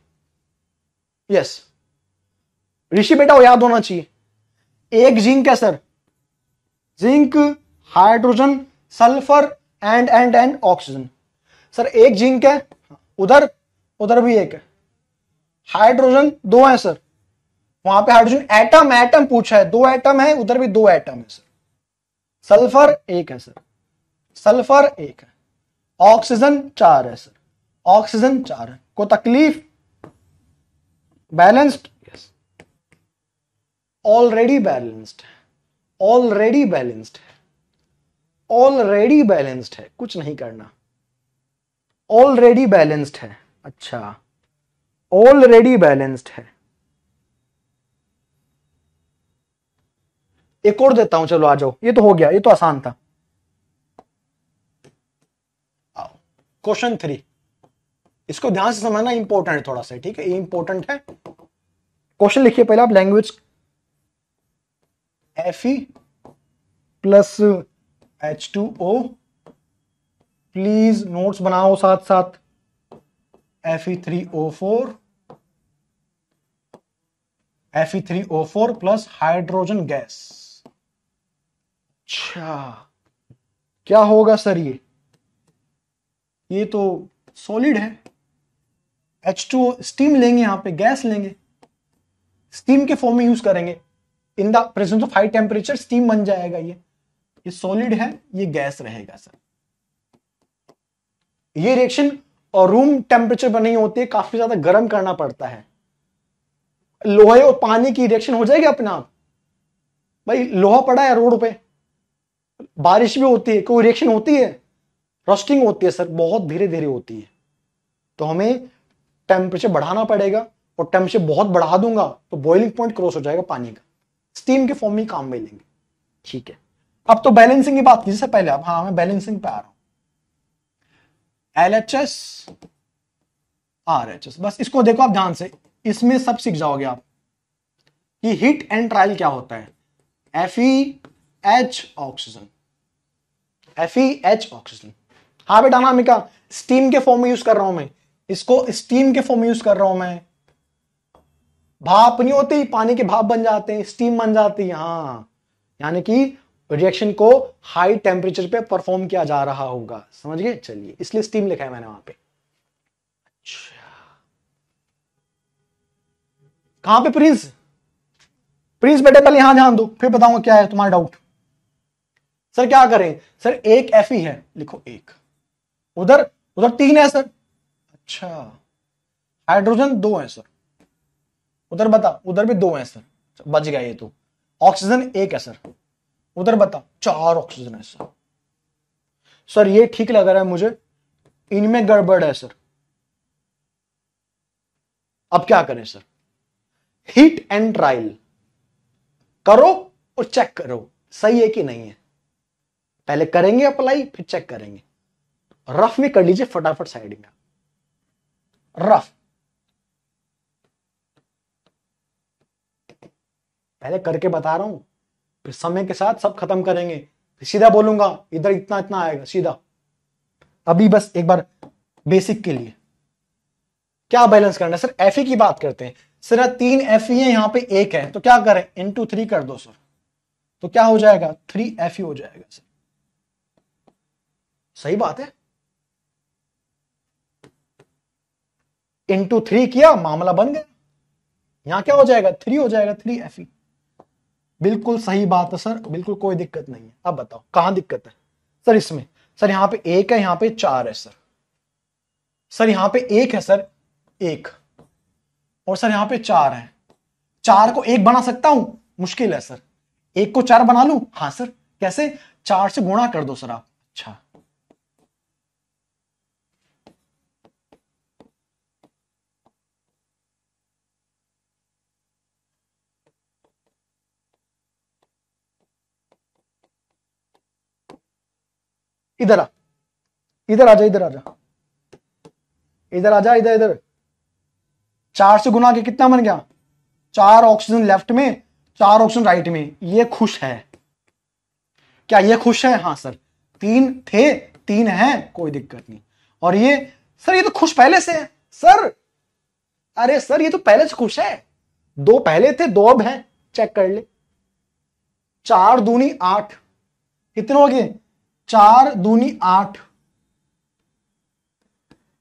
यस ऋषि बेटा, वो याद होना चाहिए। एक जिंक है sir, zinc, hydrogen, sulphur and oxygen. Sir एक जिंक है, उधर उधर भी एक है। हाइड्रोजन दो है सर, वहां पे हाइड्रोजन एटम एटम पूछा है, दो एटम है, उधर भी दो एटम है सर। सल्फर एक है सर, सल्फर एक है। ऑक्सीजन चार है सर, ऑक्सीजन चार है। को तकलीफ, बैलेंस्ड, यस ऑलरेडी बैलेंस्ड है, ऑलरेडी बैलेंस्ड है, ऑलरेडी बैलेंस्ड है, कुछ नहीं करना, ऑलरेडी बैलेंस्ड है। अच्छा ऑलरेडी बैलेंस्ड है। एक और देता हूं, चलो आ जाओ, ये तो हो गया, ये तो आसान था। क्वेश्चन 3, इसको ध्यान से समझना, इंपॉर्टेंट है थोड़ा सा, ठीक है, ये इंपॉर्टेंट है। क्वेश्चन लिखिए पहले आप, language Fe plus H2O, please notes बनाओ साथ साथ। Fe3O4, Fe3O4 plus hydrogen gas. अच्छा क्या होगा सर, ये तो सॉलिड है। H2O स्टीम लेंगे, यहां पे गैस लेंगे, स्टीम के फॉर्म में यूज करेंगे। In the presence of high temperature steam बन जाएगा। ये सॉलिड है, ये गैस रहेगा सर। ये रिएक्शन और रूम टेम्परेचर पर नहीं होती है, काफी ज्यादा गर्म करना पड़ता है। लोहे और पानी की रिएक्शन हो जाएगी अपने आप। भाई लोहा पड़ा है रोड पे, बारिश भी होती है, कोई रिएक्शन होती है, रोस्टिंग होती है सर, बहुत धीरे धीरे होती है। तो हमें टेम्परेचर बढ़ाना पड़ेगा, और टेम्परेचर बहुत बढ़ा दूंगा तो बॉइलिंग पॉइंट क्रॉस हो जाएगा पानी का, स्टीम के फॉर्म में काम में लेंगे, ठीक है। अब तो बैलेंसिंग की बात की जिससे पहले, अब हाँ मैं बैलेंसिंग पे आ रहा हूं। LHS RHS, बस इसको देखो आप ध्यान से, इसमें सब सीख जाओगे आप कि हीट एंड ट्रायल क्या होता है। FeH oxygen, FeH oxygen. हाँ बेटा अनामिका, स्टीम के फॉर्म में यूज कर रहा हूं मैं इसको, स्टीम के फॉर्म में यूज कर रहा हूं मैं। भाप नहीं होती, पानी के भाप बन जाते हैं, स्टीम बन जाती है। हाँ यानी कि रिएक्शन को हाई टेम्परेचर पे परफॉर्म किया जा रहा होगा, समझ गए। चलिए इसलिए स्टीम लिखा है मैंने वहां पे। अच्छा कहां पे प्रिंस, प्रिंस बेटे पहले यहां ध्यान दो, फिर बताऊंगा क्या है तुम्हारा डाउट। सर क्या करें, सर एक Fe है, लिखो एक, उधर उधर 3 है सर। अच्छा हाइड्रोजन 2 है सर, उधर बता, उधर भी 2 है सर, बच गया ये तो। ऑक्सीजन 1 है सर, उधर बता 4 ऑक्सीजन है सर। सर ये ठीक लग रहा है मुझे, इनमें गड़बड़ है सर। अब क्या करें सर, हीट एंड ट्रायल करो और चेक करो सही है कि नहीं है। पहले करेंगे अप्लाई, फिर चेक करेंगे। रफ में कर लीजिए फटाफट साइड में, रफ पहले करके बता रहा हूं, फिर समय के साथ सब खत्म करेंगे, फिर सीधा बोलूंगा इधर इतना इतना आएगा सीधा। अभी बस एक बार बेसिक के लिए क्या बैलेंस करना है सर, Fe की बात करते हैं सर 3 Fe है, यहां पे 1 है, तो क्या करें, इंटू 3 कर दो सर, तो क्या हो जाएगा 3 Fe हो जाएगा सर। सही बात है, इंटू 3 किया, मामला बन गया। यहां क्या हो जाएगा 3 हो जाएगा, 3 Fe। बिल्कुल सही बात है सर, बिल्कुल कोई दिक्कत नहीं है। अब बताओ कहां दिक्कत है सर इसमें? सर यहां पे 1 है, यहां पे 4 है सर। सर यहां पे 1 है सर, 1, और सर यहां पे 4 है। 4 को 1 बना सकता हूं? मुश्किल है सर। 1 को 4 बना लूं? हाँ सर। कैसे? 4 से गुणा कर दो सर आप। अच्छा, इधर आ, इधर आ जा, इधर आ जा, इधर आ जा, इधर इधर। 4 से गुना के कितना बन गया? 4 ऑक्सीजन लेफ्ट में, 4 ऑक्सीजन राइट में। ये खुश है क्या? ये खुश है? हाँ सर। 3 थे, 3 है, कोई दिक्कत नहीं। और ये सर, ये तो खुश पहले से है सर। अरे सर, ये तो पहले से खुश है। 2 पहले थे, 2 अब हैं, चेक कर ले। 4 दूनी 8, कितने हो गए? 4 दूनी 8,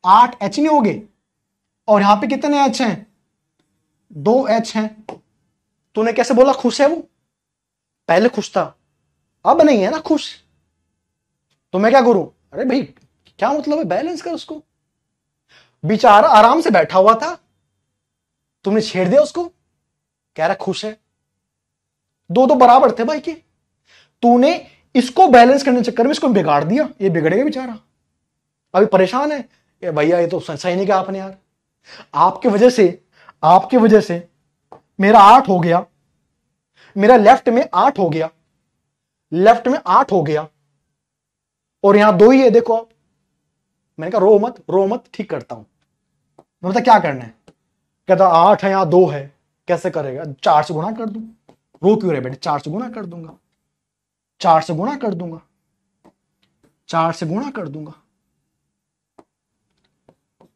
8 एच नहीं हो गए? और यहां पे कितने एच हैं? 2 एच हैं। तूने कैसे बोला खुश है वो? पहले खुश था, अब नहीं है ना खुश। तो मैं क्या करूं? अरे भाई, क्या मतलब है, बैलेंस कर उसको। बेचारा आराम से बैठा हुआ था, तुमने छेड़ दिया उसको, कह रहा खुश है। 2 तो बराबर थे भाई के, तूने इसको बैलेंस करने के चक्कर में इसको बिगाड़ दिया। ये बिगड़ेगा बेचारा, अभी परेशान है। ये भैया, ये तो सही नहीं कहा आपने यार। आपके वजह से, आपके वजह से मेरा 8 हो गया, मेरा लेफ्ट में 8 हो गया, लेफ्ट में 8 हो गया, और यहां 2 ही है, देखो आप। मैंने कहा रो मत, रो मत, ठीक करता हूं। मैं बता क्या करना है? कहता 8 है, यहां 2 है, कैसे करेगा? 4 से गुणा कर दूं। रो क्यों रहे बेटे? 4 से गुणा कर दूंगा, 4 से गुणा कर दूंगा, 4 से गुणा कर दूंगा।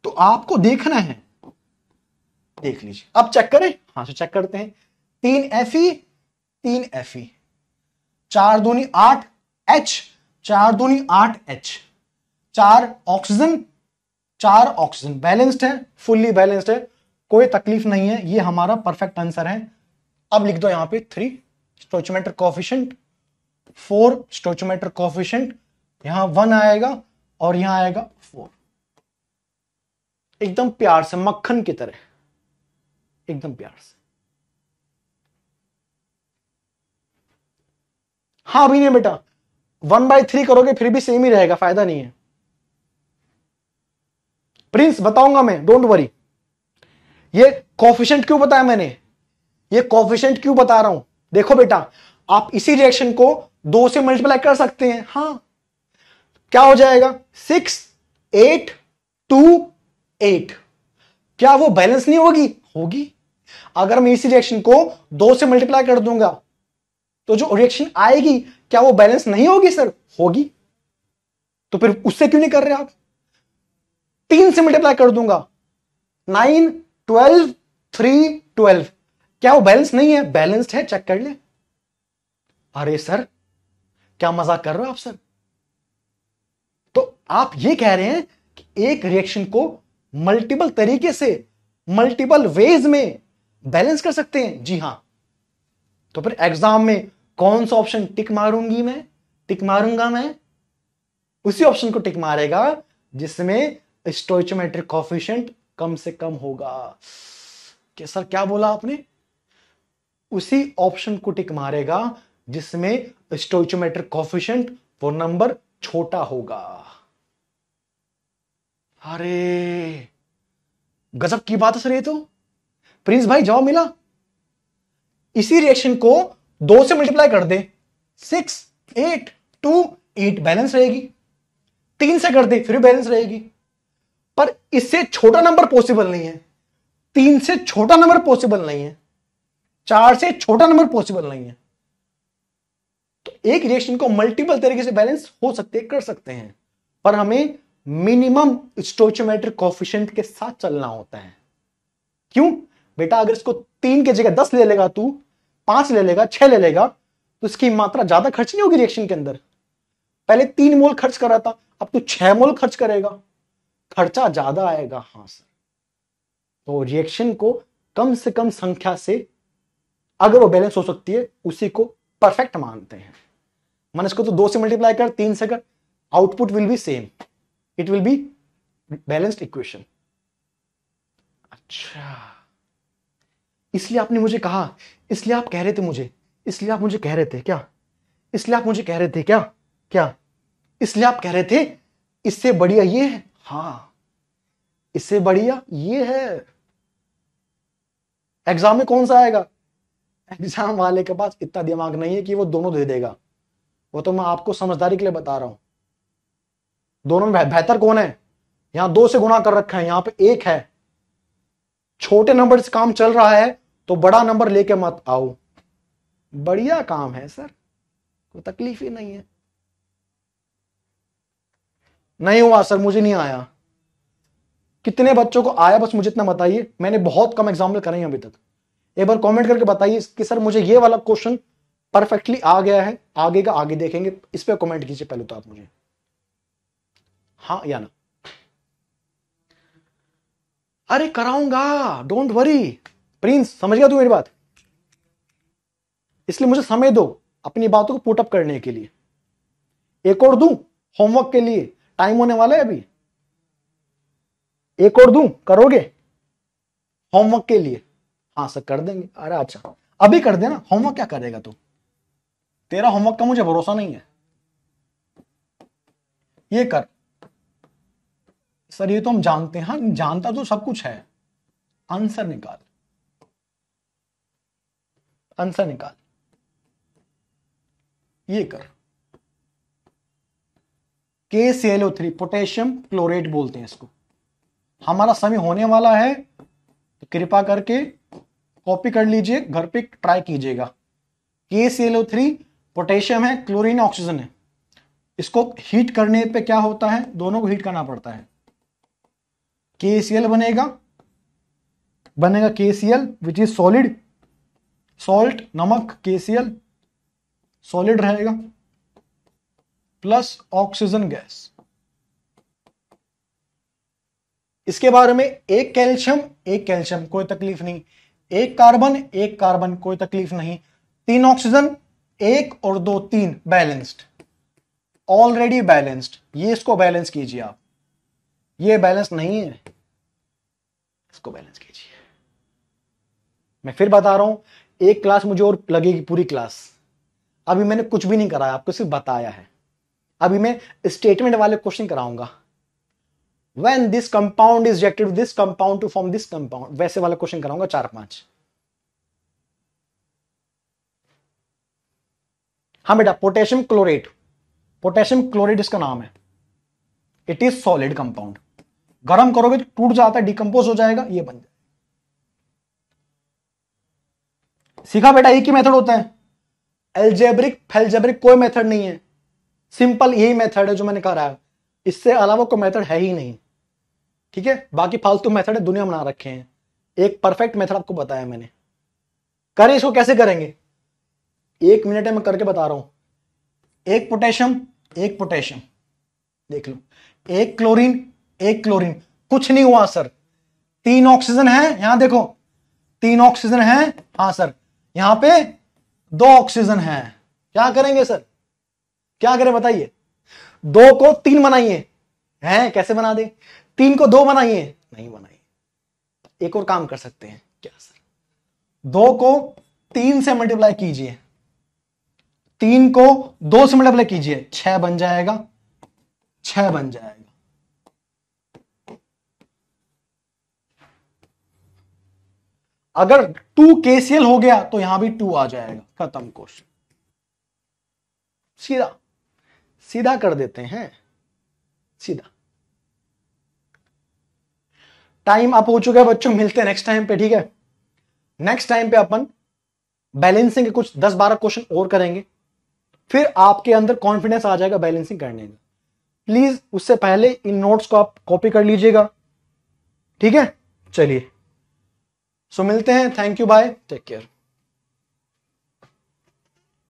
तो आपको देखना है, देख लीजिए। अब चेक करें, हां से चेक करते हैं। 3 Fe, 3 Fe, 4 दूनी 8 H, 4 दूनी 8 H, 4 ऑक्सीजन, 4 ऑक्सीजन। बैलेंस्ड है, फुल्ली बैलेंस्ड है, कोई तकलीफ नहीं है। ये हमारा परफेक्ट आंसर है। अब लिख दो यहां पे 3 स्टोइचोमेट्रिक कोएफिशिएंट, 4 स्टोइचोमेट्रिक कोएफिशिएंट, यहां 1 आएगा और यहां आएगा 4। एकदम प्यार से, मक्खन की तरह, एकदम प्यार से। हाँ अभी नहीं बेटा, 1/3 करोगे फिर भी सेम ही रहेगा, फायदा नहीं है। प्रिंस बताऊंगा मैं, डोंट वरी। ये कोएफिशिएंट क्यों बताया मैंने, ये कोएफिशिएंट क्यों बता रहा हूं? देखो बेटा, आप इसी रिएक्शन को 2 से मल्टीप्लाई कर सकते हैं। हाँ, क्या हो जाएगा? 6 8 2 8। क्या वो बैलेंस नहीं होगी? होगी। अगर मैं इसी रिएक्शन को 2 से मल्टीप्लाई कर दूंगा तो जो रिएक्शन आएगी, क्या वो बैलेंस नहीं होगी सर? होगी। तो फिर उससे क्यों नहीं कर रहे आप? 3 से मल्टीप्लाई कर दूंगा, 9 12 3 12। क्या वो बैलेंस नहीं है? बैलेंस्ड है, चेक कर ले। अरे सर, क्या मजाक कर रहे हो आप सर? तो आप ये कह रहे हैं कि एक रिएक्शन को मल्टीपल तरीके से, मल्टीपल वेज में बैलेंस कर सकते हैं? जी हां। तो फिर एग्जाम में कौन सा ऑप्शन टिक मारूंगी मैं, टिक मारूंगा मैं? उसी ऑप्शन को टिक मारेगा जिसमें स्टोइचोमेट्रिक कोएफिशिएंट कम से कम होगा। कि सर क्या बोला आपने? उसी ऑप्शन को टिक मारेगा जिसमें स्टोइचोमेट्रिक कोएफिशिएंट, वो नंबर छोटा होगा। अरे गजब की बात है सर ये तो। प्रिंस भाई जवाब मिला। इसी रिएक्शन को 2 से मल्टीप्लाई कर दे, 6 8 2 8, बैलेंस रहेगी। 3 से कर दे, फिर बैलेंस रहेगी। पर इससे छोटा नंबर पॉसिबल नहीं है, 3 से छोटा नंबर पॉसिबल नहीं है, 4 से छोटा नंबर पॉसिबल नहीं है। तो एक रिएक्शन को मल्टीपल तरीके से बैलेंस हो सकते, कर सकते हैं, पर हमें मिनिमम स्टोइचोमेट्रिक कोएफिशिएंट के साथ चलना होता है। क्यों? बेटा अगर इसको 3 की जगह 10 ले लेगा, तू 5 ले लेगा, 6 ले लेगा, तो इसकी मात्रा ज्यादा खर्च नहीं होगी रिएक्शन के अंदर। पहले 3 मोल खर्च कर रहा था, अब तू 6 मोल खर्च करेगा, खर्चा ज्यादा आएगा। हाँ सर, तो रिएक्शन को कम से कम संख्या से अगर वो बैलेंस हो सकती है उसी को परफेक्ट मानते हैं। मैंने इसको तो 2 से मल्टीप्लाई कर, 3 से कर, output will be same, it will be balanced equation. अच्छा, इसलिए आपने मुझे कहा, इसलिए आप कह रहे थे मुझे, इसलिए आप मुझे कह रहे थे क्या, इसलिए आप मुझे कह रहे थे क्या, क्या इसलिए आप कह रहे थे इससे बढ़िया ये है। हाँ, इससे बढ़िया ये है। एग्जाम में कौन सा आएगा? एग्जाम वाले के पास इतना दिमाग नहीं है कि वो दोनों दे देगा। वो तो मैं आपको समझदारी के लिए बता रहा हूं। दोनों में बेहतर कौन है? यहां 2 से गुणा कर रखा है, यहां पे 1 है। छोटे नंबर से काम चल रहा है तो बड़ा नंबर लेके मत आओ। बढ़िया काम है सर, कोई तकलीफ ही नहीं है। नहीं हुआ सर, मुझे नहीं आया। कितने बच्चों को आया बस मुझे इतना बताइए। मैंने बहुत कम एग्जाम्पल करे हैं अभी तक। एक बार कमेंट करके बताइए कि सर मुझे ये वाला क्वेश्चन परफेक्टली आ गया है, आगे का आगे देखेंगे। इस पे कमेंट कीजिए पहले तो आप मुझे, हाँ या ना। अरे कराऊंगा, डोंट वरी प्रिंस, समझ गया तू मेरी बात? इसलिए मुझे समय दो अपनी बातों को पुट अप करने के लिए। एक और दूं होमवर्क के लिए, टाइम होने वाला है अभी। एक और दूं, करोगे होमवर्क के लिए? हाँ सर कर देंगे। अरे अच्छा, अभी कर देना। होमवर्क क्या करेगा तू? तेरा होमवर्क का मुझे भरोसा नहीं है। ये कर सर, ये तो हम जानते हैं। हाँ जानता तो सब कुछ है। आंसर निकाल, आंसर निकाल। ये कर, KClO3 पोटेशियम क्लोरेट बोलते हैं इसको। हमारा समय होने वाला है तो कृपा करके कॉपी कर लीजिए, घर पे ट्राई कीजिएगा। KClO3 पोटेशियम है, क्लोरीन ऑक्सीजन है। इसको हीट करने पे क्या होता है? दोनों को हीट करना पड़ता है। KCl बनेगा KCl which is solid, salt नमक, KCl सॉलिड रहेगा, प्लस ऑक्सीजन गैस। इसके बारे में एक कैल्शियम कोई तकलीफ नहीं, एक कार्बन कोई तकलीफ नहीं, 3 ऑक्सीजन, 1 और 2 3 बैलेंस्ड, ऑलरेडी बैलेंस्ड। ये इसको बैलेंस कीजिए आप, ये बैलेंस नहीं है, इसको बैलेंस कीजिए। मैं फिर बता रहा हूं, एक क्लास मुझे और लगेगी पूरी क्लास। अभी मैंने कुछ भी नहीं कराया, आपको सिर्फ बताया है। अभी मैं स्टेटमेंट वाले क्वेश्चन कराऊंगा। When this compound is reacted with this compound to form this compound, वैसे वाला क्वेश्चन कराऊंगा 4-5। हाँ बेटा, पोटेशियम क्लोरेट इसका नाम है। It is solid compound. गर्म करोगे तो टूट जाता है, डिकम्पोज हो जाएगा, ये बन जाएगा। सीखा बेटा? एक ही मेथड होता है, एल्जेब्रिक फेल्जेब्रिक कोई मेथड नहीं है। सिंपल यही मेथड है जो मैंने कहा है, इससे अलावा कोई मेथड है ही नहीं। ठीक है, बाकी फालतू मेथड है दुनिया बना रखे हैं। एक परफेक्ट मेथड आपको बताया मैंने। करें इसको कैसे करेंगे? 1 मिनट में करके बता रहा हूं। एक पोटेशियम देख लो, एक क्लोरीन, कुछ नहीं हुआ सर। 3 ऑक्सीजन है, यहां देखो 3 ऑक्सीजन है। हाँ सर, यहां पे 2 ऑक्सीजन है। क्या करेंगे सर? क्या करें बताइए? 2 को 3 बनाइए। हैं कैसे बना दे? 3 को 2 बनाइए, नहीं बनाइए। एक और काम कर सकते हैं। क्या सर? 2 को 3 से मल्टीप्लाई कीजिए, 3 को 2 से मल्टीप्लाई कीजिए, 6 बन जाएगा, 6 बन जाएगा। अगर 2 KCl हो गया तो यहां भी 2 आ जाएगा। खत्म क्वेश्चन। सीधा कर देते हैं, सीधा। टाइम अप हो चुका है बच्चों, मिलते हैं नेक्स्ट टाइम पे। ठीक है, नेक्स्ट टाइम पे अपन बैलेंसिंग के कुछ 10-12 क्वेश्चन और करेंगे, फिर आपके अंदर कॉन्फिडेंस आ जाएगा बैलेंसिंग करने का। प्लीज उससे पहले इन नोट्स को आप कॉपी कर लीजिएगा। ठीक है, चलिए। सो मिलते हैं, thank you, bye, take care.